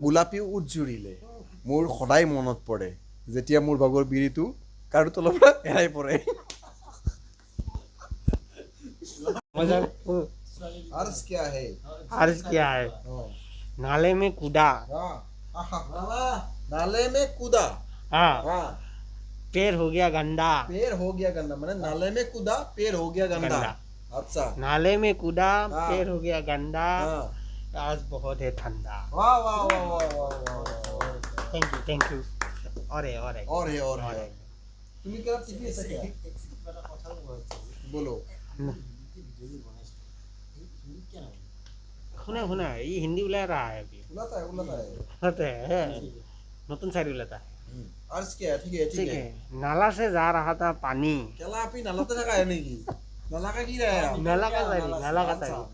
গোলাপী উজ্জুৰিলে মোৰ সদায় মনত পৰে যেতিয়া মোৰ ভাগৰ বিৰিটো কাৰো তলৰ পৰা এৰাই পৰে। अर्ज क्या है? अर्ज क्या है? नाले में कूदा। नाले में कूदा। हाँ। पैर हो गया गंदा। पैर हो गया गंदा माने नाले में कूदा पैर हो गया गंदा। अच्छा। नाले में कूदा पैर हो गया गंदा। हाँ। आज बहुत है ठंडा। वाह वाह वाह वाह वाह वाह। Thank you. और है তুমি কেলা টিপি আছা क्या? बोलो। सुना ये हिंदी बुला रहा है अभी। बुलाता है बुलाते हैं नতুন शायरी बुलाता है। अर्ज क्या है? ठीक है। नाला से जा रहा था पानी। केला आप ही नाला तो जगह है नहीं नाला का की रहा है? नाला का शायरी।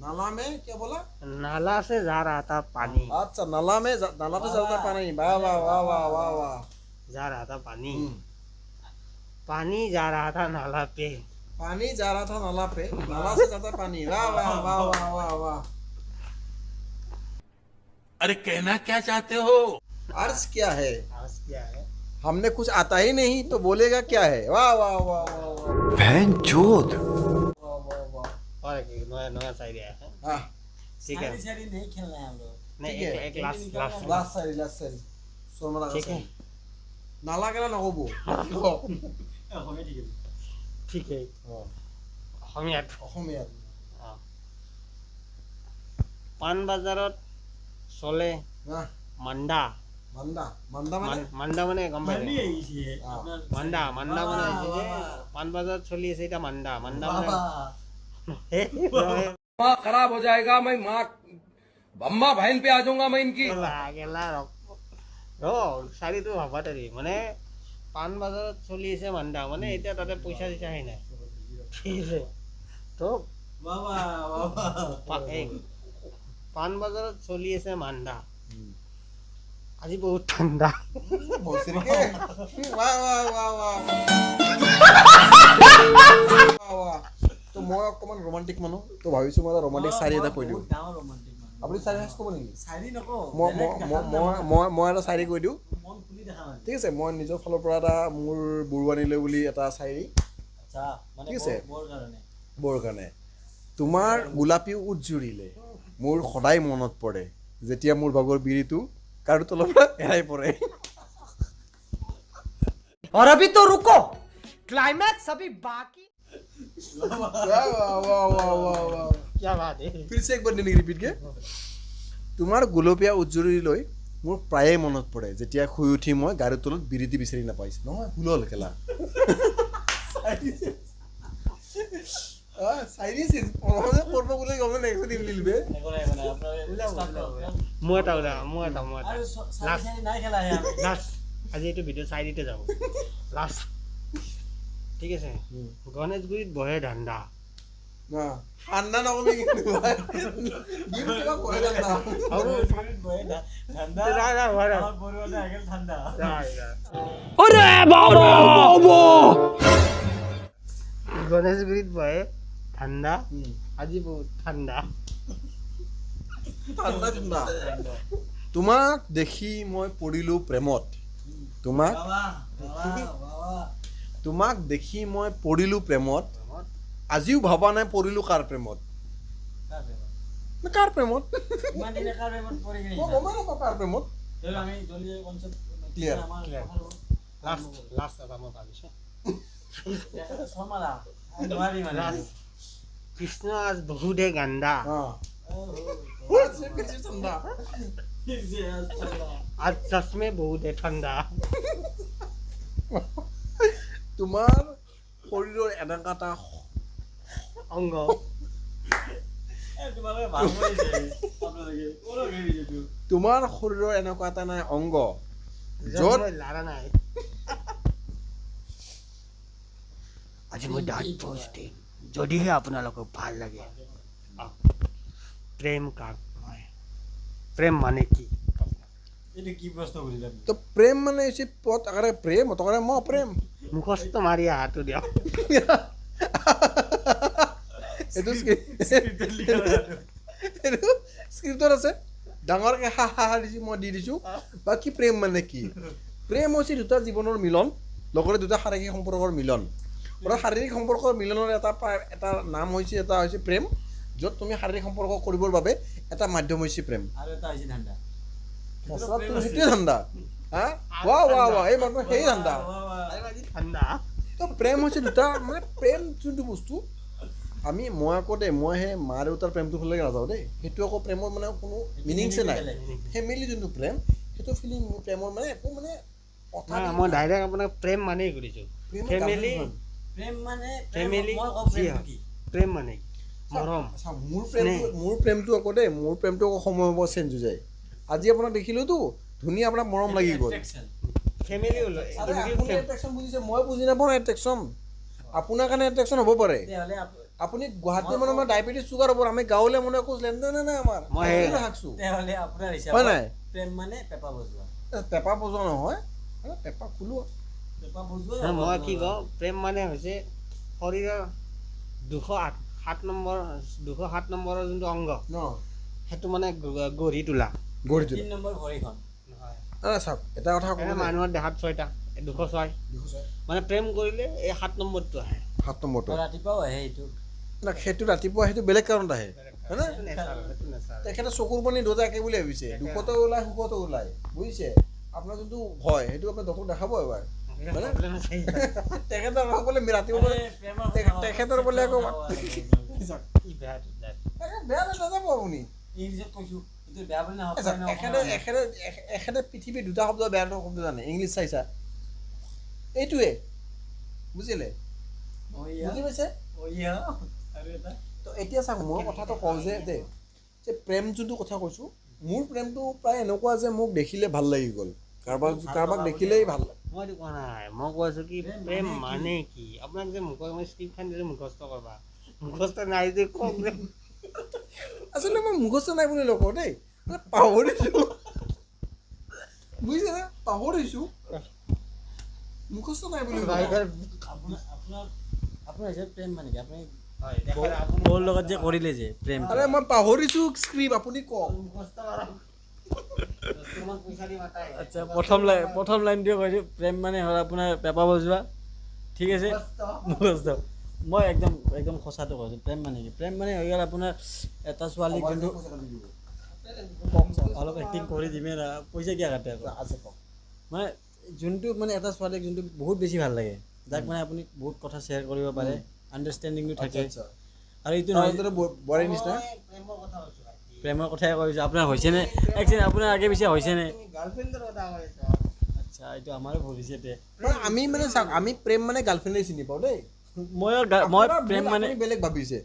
नाला में क्या बोला? नाला से जा रहा था पानी। अच्छा नाला पे चलता पानी। वाह वाह वाह वाह वाह वाह। जा रहा था पानी। पानी जा रहा था नाला पे। पानी जा रहा था नाला पे नाला से जाता पानी। वाह वाह वाह वाह वाह वाह। अरे कहना क्या चाहते हो? अर्ज क्या है? आज क्या है? हमने कुछ आता ही नहीं तो बोलेगा क्या है? वाह वाह वाह वाह वाह बहन चोद। वाह वाह वाह। और एक नया शायरी आया है। हाँ ठीक है। सारी नहीं खेलना है हम लोग। नहीं ठीक है। एक लास्ट लास्ट सारी सोमरा ठीक है। नाला केला नकबो ठीक है। অসমীয়াত অসমীয়াত পাণ বজাৰত চলে না মান্দা। মান্দা মান্দা মানে গম পাই नहीं है इसी है। हाँ। মান্দা মানে হৈছে যে পাণ বজাৰত চলি আছে এটা মান্দা মানে माँ खराब हो जाएगा मैं माँ अम्मा बहन पे आ जाऊंगा मैं इनकी। শাৰীটো ভাবা তৰি মানে পাণ বজাৰত চলি আছে মান্দা মানে এতিয়া তাতে পইচা চইচা আহি নাই ঠিক আছে তো वाह वाह वाह। পাণ বজাৰত চলি আছে মান্দা আজি বহুত ঠাণ্ডা। ভোসৰিকে वाह वाह वाह वाह वाह। তো মই অকমান ৰোমান্টিক মানুহ তো ভাবিছো মই ৰোমান্টিক শাৰী এটা কৈ দিওঁ। डाउन रोमांटिक मान। আপুনি শাৰী ক'ব নেকি? सारी नको। মই এটা শাৰী কৈ দিওঁ मन खुली देखा मान। ঠিক আছে। মই নিজৰ ফালৰ পৰা এটা মোৰ বুৰুৱানিলে বুলি এটা শাৰী अच्छा माने ঠিক আছে। बोर करने। বৰ কাৰণে তোমাৰ গোলাপী উজ্জুৰিলে মোৰ সদায় মনত পৰে যেতিয়া মোৰ ভাগৰ বিৰিটো কাৰো তলৰ পৰা এৰাই পৰে। और अभी तो रुको क्लाइमैक्स अभी बाकी। वाह वाह वाह वाह वाह वाह। क्या बात है? फिर से एक बार নেকি ৰিপিট কে তোমাৰ গোলপীয়া উজ্জুৰিলৈ মোৰ প্ৰায়ে মনত পৰে যেতিয়া শুই উঠি মই গাড়ীৰ তলত বিৰিতি বিচাৰি নাপাইছোঁ। নহয় ভুল হ'ল কেলা শায়ৰী কৰিব বুলি গম নেক্সট দিম লিলবে नको नहीं बना अपना स्टॉप करो। মোৰ এটা अरे सारी सारी नहीं खेला है हमें। লাষ্ট আজি এইটো ভিডিঅ' চাইডিতে যাব লাষ্ট ঠিক আছে। গণেশগুৰিত বহে ধান্দা। না ঠান্ডা নকবি কিন্তু গিফট কিবা কৰে না আৰু ठंडा। নাই, নাই, হোৱা নাই। और बोर होने आगे ठंडा। গণেশগুৰিত বহে ধান্দা আজি বহুত ঠাণ্ডা। ঠান্ডা ঠান্ডা। তোমাক দেখি মই পৰিলো প্ৰেমত তোমাক वाह वाह वाह। তোমাক দেখি মই পৰিলো প্ৰেমত আজিও ভবা নাই পৰিলো কাৰ প্ৰেমত। কাৰ প্ৰেমত इमान दिन का में पड़ी गई। মই গমেই নাপাওঁ কাৰ প্ৰেমত। चलो हमें जल्दी कॉन्सेप्ट Clear. লাষ্ট এটা মই ভাবিছোঁ सोमाला तुम्हारी माने। কৃষ্ণ আজ বহুতে গান্দা ঠান্ডা আজ চশমে বহুতে ঠাণ্ডা। তোমাৰ শৰীৰৰ এনেকুৱা এটা অংগ तुम्हारे भाग में से आप लोग ये बोलो गई ये तू। তোমাৰ শৰীৰৰ এনেকুৱা এটা নাই অংগ য'ত য'ত মই লাৰা নাই। আজি মই ডাঠ পোষ্ট দিম যদিহে আপোনালোকক ভাল লাগে। প্ৰেম কাক কয়? প্ৰেম মানে কি? এটা কি প্ৰশ্ন কৰিলাম? তো প্ৰেম মানে হৈছে পথ আকাৰে প্ৰেম অতকাৰে মই প্ৰেম মুখস্থ মাৰি হাতটো দিয়ক। এইটো স্ক্ৰিপ্টত আছে ডাঙৰকৈ হা হা হা দিছোঁ মই দি দিছোঁ বাকী প্ৰেম মানে কি প্ৰেম হৈছে দুটা জীৱনৰ মিলন লগতে দুটা শাৰীৰিক সম্পৰ্কৰ মিলন অৰ্থাৎ শাৰীৰিক সম্পৰ্কৰ মিলনৰ এটা নাম হৈছে এটা হৈছে প্ৰেম য'ত তুমি শাৰীৰিক সম্পৰ্ক কৰিবৰ বাবে এটা মাধ্যম হৈছে প্ৰেম আৰু এটা হৈছে ধান্দা সেইটোৱে ধান্দা হা ৱা ৱা ৱা এই মানুহ সেই ধান্দা ঠাণ্ডা তো প্ৰেম হৈছে দুটা মানে প্ৰেম যোনটো বস্তু মই আকৌ দেই মই সেই মা দেউতাৰ প্ৰেমটো ফালে নাযাওঁ দেই সেইটো আকৌ প্ৰেমৰ মানে কোনো মিনিংছে নাই ফেমিলি যোনটো প্ৰেম সেইটো ফিলিং প্ৰেমৰ মানে একো মানে কথা মই ডাইৰেক্ট আপোনাক প্ৰেম মানেই কৰিছোঁ ফেমিলি প্ৰেম মানে ফেমিলি মই কওঁ প্ৰেমটো কি প্ৰেম মানে মৰম মোৰ প্ৰেমটো আকৌ দেই মোৰ প্ৰেমটো আকৌ সময় সময় চেঞ্জ হৈ যায় আজি আপোনাক দেখিলোঁতো ধুনীয়া আপোনাক মৰম লাগি গ'ল ফেমিলি আপুনি এট্ৰেকশ্যন বুজিছে মই বুজি নাপাওঁ এট্ৰেকশ্যন আপোনাৰ কাৰণে এট্ৰেকশ্যন হ'ব পাৰে তেতিয়াহ'লে আপুনি গুৱাহাটী মানুহ আমাৰ ডায়েবেটিছ চুগাৰ হ'ব আমি গাঁৱলীয়া মানুহে একো লেনদেনে নাই আমাৰ মই শাকছোঁ তেতিয়াহ'লে আপোনাৰ হয় হিচাপত নাই প্ৰেম মানে পেপা বজোৱা পেপা বজোৱা নহয় পেপা খোলোৱা পেপা বজোৱা মই কি কওঁ প্ৰেম মানে হৈছে শৰীৰৰ 207 নম্বৰৰ যোনটো অংগ ন সেইটো মানে গঢ়ি তোলা গঢ়ি তোলা 3 নম্বৰ ভৰিখন চাওক এটা কথা ক'ব মানুহৰ দেহাত 6টা 206 মানে প্ৰেম কৰিলে এই 7 নম্বৰটো আহে 7 নম্বৰটো ৰাতিপুৱাও আহে এইটো না সেইটো ৰাতিপুৱা সেইটো বেলেগ কাৰণত আহে হয়নে নেচাৰ তেখেতে চকুৰ পানী দুটা একে বুলি ভাবিছে দুখতো ওলায় সুখতো ওলায় বুজিছে আপোনাৰ যোনটো হয় সেইটো আপুনি ডক্টৰক দেখাব এবাৰ তেখেতৰ সকলে ৰাতিপুৱা তেখেতৰ বোলে আকৌ বেয়া নাযাব আপুনি ইংলিছত কৈছোঁ এইটো বেয়া বুলি এখেতে পৃথিৱীৰ দুটা শব্দ বেয়া শব্দ জানে ইংলিছ চাইছা এইটোৱে বুজিলে বুজি পাইছে আৰু এটা তো এতিয়া চাওক মই কথাটো কওঁ যে প্ৰেম যোনটো কথা কৈছোঁ মোৰ প্ৰেমটো প্ৰায় এনেকুৱা যে মোক দেখিলে ভাল লাগি গ'ল কাৰোবাক দেখিলেই ভাল লাগে মই এইটো কোৱা নাই মই কৈ আছোঁ কি প্ৰেম মানে কি আপোনাক যে মই স্ক্ৰিপ্টখন দিলে মুখস্থ কৰবা মুখস্থ নাই যে কওক আচলতে মই মুখস্থ নাই বুলি নকওঁ দেই মানে পাহৰিছোঁ বুজিছেনে পাহৰিছোঁ মুখস্থ নাই বুলি আপোনাৰ হিচাপত প্ৰেম মানে কি আপুনি বৌৰ লগত যে কৰিলে যে প্ৰেম আৰে মই পাহৰিছোঁ স্ক্ৰিপ্ট আপুনি কওক আচ্ছা প্ৰথম লাইনটোৱে কৈছোঁ প্ৰেম মানে হ'ল আপোনাৰ পেপা বজোৱা ঠিক আছে মুখস্থ মই একদম সঁচাটো কৈছোঁ প্ৰেম মানে কি প্ৰেম মানে হৈ গ'ল আপোনাৰ এটা ছোৱালীক যোনটো অলপ এক্টিং কৰি দিমে না পইচা কিয় কাটে আকৌ মানে যোনটো মানে এটা ছোৱালীক যোনটো বহুত বেছি ভাল লাগে যাক মানে আপুনি বহুত কথা শ্বেয়াৰ কৰিব পাৰে আণ্ডাৰষ্টেণ্ডিংটো থাকে আৰু এইটো নহয় বোৱাৰীৰ নিচিনা প্ৰেমৰ কথাই কৈছোঁ আপোনাৰ হৈছেনে একচুৱেলি আপোনাৰ আগে পিছে হৈছেনে আচ্ছা এইটো আমাৰো ভুল হৈছে তে আমি মানে চাওক আমি প্ৰেম মানে গাৰ্লফ্ৰেণ্ডে চিনি পাওঁ দেই মই প্ৰেম মানে বেলেগ ভাবিছে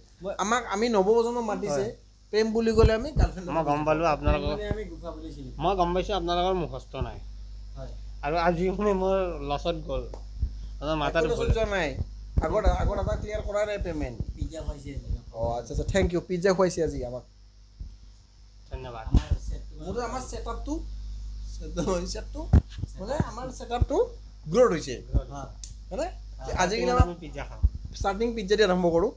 আমাক আমি নৱপ্ৰজন্মক মাতিছে প্ৰেম বুলি ক'লে আমি গাৰ্লফ্ৰেণ্ড মই গম পালোঁ আপোনালোকৰ আমি গোফা বুলি চিনি মই গম পাইছোঁ আপোনালোকৰ মুখস্থ নাই আৰু আজি মানে মোৰ লছত গ'ল মাথাটো যোৱা নাই আগত এটা ক্লিয়াৰ কৰা নাই পে'মেণ্ট পিজ্জা খুৱাইছে অঁ আচ্ছা থেংক ইউ পিজ্জা খুৱাইছে আজি আমাক ধন্যবাদ মোৰতো আমাৰ ছেটআপটো মানে আমাৰ ছেটআপটো গ্ৰ'থ হৈছে হয়নে আজিকালি আমাৰ পিজ্জা খাওঁ ষ্টাৰ্টিং পিজ্জা দি আৰম্ভ কৰোঁ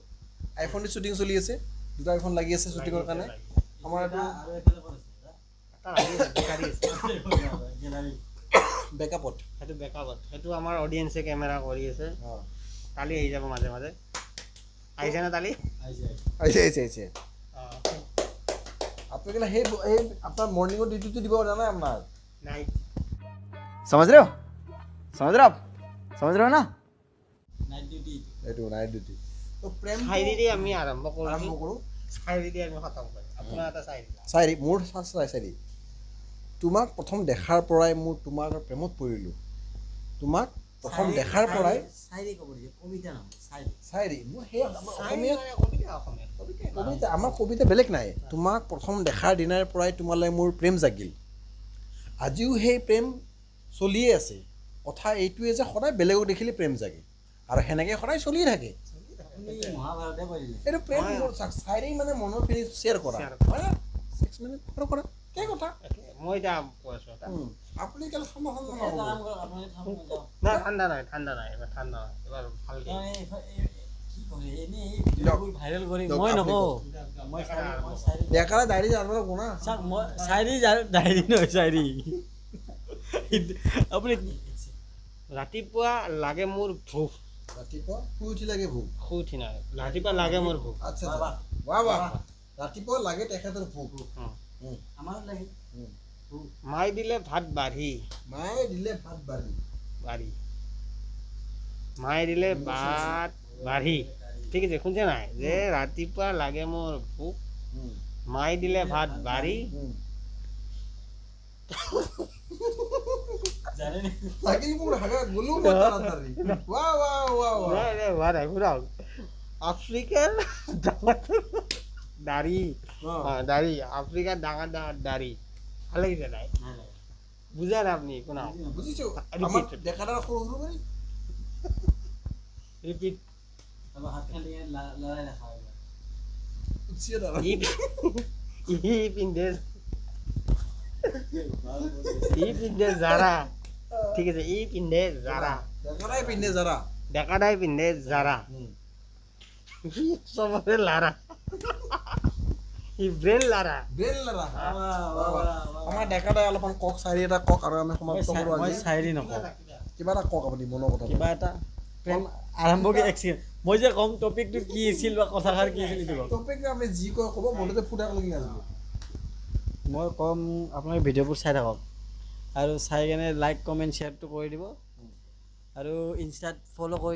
আইফোন দি শ্বুটিং চলি আছে দুটা আইফোন লাগি আছে শ্বুটিঙৰ কাৰণে আমাৰ এইটো বেকআপত সেইটো বেকআপত সেইটো আমাৰ অডিয়েঞ্চে কেমেৰা কৰি আছে কালি আহি যাব মাজে মাজে আহিছে নে কালি আহিছে আপোনালোকে সেই আপোনাৰ মৰ্ণিঙৰ ডিউটিটো দিব জানে আপোনাৰ নাই समझ रहे हो ना নাইট ডিউটি এইটো নাইট ডিউটি তো প্ৰেম চাইৰি আমি আৰম্ভ আৰম্ভ কৰোঁ কৰোঁ চাইৰি আমি খতম কৰিম আপোনাৰ এটা চাইৰি চাইৰি মোৰ চাইৰি তোমাক প্ৰথম দেখাৰ পৰাই মোৰ তোমাৰ প্ৰেমত পৰিলোঁ তোমাক প্ৰথম দেখাৰ পৰাই চাইৰি ক'ব দিছে কবিতা নহয় চাইৰি চাইৰি মোৰ সেই অসমীয়া কবিতা আমাৰ কবিতা বেলেগ নাই তোমাক প্ৰথম দেখাৰ দিনাৰ পৰাই তোমালৈ মোৰ প্ৰেম জাগিল আজিও সেই প্ৰেম চলিয়ে আছে কথা এইটোৱে যে সদায় বেলেগক দেখিলে প্ৰেম জাগে আৰু সেনেকৈ সদায় চলিয়ে থাকে মহাভাৰতে কৰিলে এইটো প্ৰেম চাইৰি মানে মনৰ ফিলিংছ শ্বেয়াৰ কৰা হয় 6 মিনিট কৰা কেই কথা মই এতিয়া কৈ আছোঁ আপুনি কেলে সমাধান এটা কাম কৰক আপোনালোকে থাকক যাওক নাই ঠাণ্ডা নাই এবাৰ ঠাণ্ডা নাই এবাৰ ভালকৈ কৰে এনেই ভিডিঅ'বোৰ ভাইৰেল কৰি দিয়ক, মই আপুনি নকওঁ কওক। মই চাইৰি ডেকাৰা ডায়েৰী জানিব লাগিব না চাওক মই চাইৰি ডায়েৰী নহয় চাইৰি আপুনি ৰাতিপুৱা লাগে মোৰ ভোক ৰাতিপুৱা শুই উঠি লাগে ভোক শুই উঠি নাই ৰাতিপুৱা লাগে মোৰ ভোক আচ্ছা আচ্ছা বাহ বাহ ৰাতিপুৱা লাগে তেখেতৰ ভোক আমাৰ লাগে মাই দিলে ভাত বাঢ়ি মায়ে দিলে ভাত বাঢ়ি বাঢ়ি মায়ে দিলে ভাত বাঢ়ি ঠিক আছে শুনছে নাই যে ৰাতিপুৱা লাগে মোৰ ভোক মাই দিলে ভাত বাঢ়ি জানে নে লাগিল মোৰ হাগা গলো মই তাড়াতাড়ি বাহ বাহ বাহ বাহ নাই নাই হোৱা নাই শুনক আফ্ৰিকাৰ ডাঙৰ দাড়ি দাড়ি আফ্ৰিকাৰ ডাঙৰ ডাঙৰ দাড়ি ভাল লাগিছে নাই বুজা নাই আপুনি শুনক বুজিছো Repeat. আমাৰ ডেকাৰা সৰু সৰু মানে ৰিপিট তাৰপৰা হাত খালি লৰাই দেখা হয় উচিয়ে দাঁড়া ই পিন্ধে জাৰা ঠিক আছে ই পিন্ধে জাৰা ডেকাৰাই পিন্ধে যাৰা ডেকাদাই পিন্ধে জাৰা চবৰে লাৰা ই ব্ৰেন লাৰা বেল লাৰা আমাৰ ডেকাৰাই অলপমান কক চাৰি এটা কক আৰু আমি সমাপ্ত কৰোঁ মই আজি চাইৰি নকওঁ কিবা এটা কক আপুনি মনৰ কথা কিবা এটা প্ৰেম আৰম্ভকে এক্সিডেণ্ট মই যে ক'ম টপিকটো কি আছিল বা কথাষাৰ কি আছিল এইটো কওক টপিক আমি যি কয় ক'ব মনতে ফুটাক লাগি নাযাব মই ক'ম আপোনালোকে ভিডিঅ'বোৰ চাই থাকক আৰু চাই কেনে লাইক কমেণ্ট শ্বেয়াৰটো কৰি দিব আৰু ইনষ্টাত ফ'ল' কৰি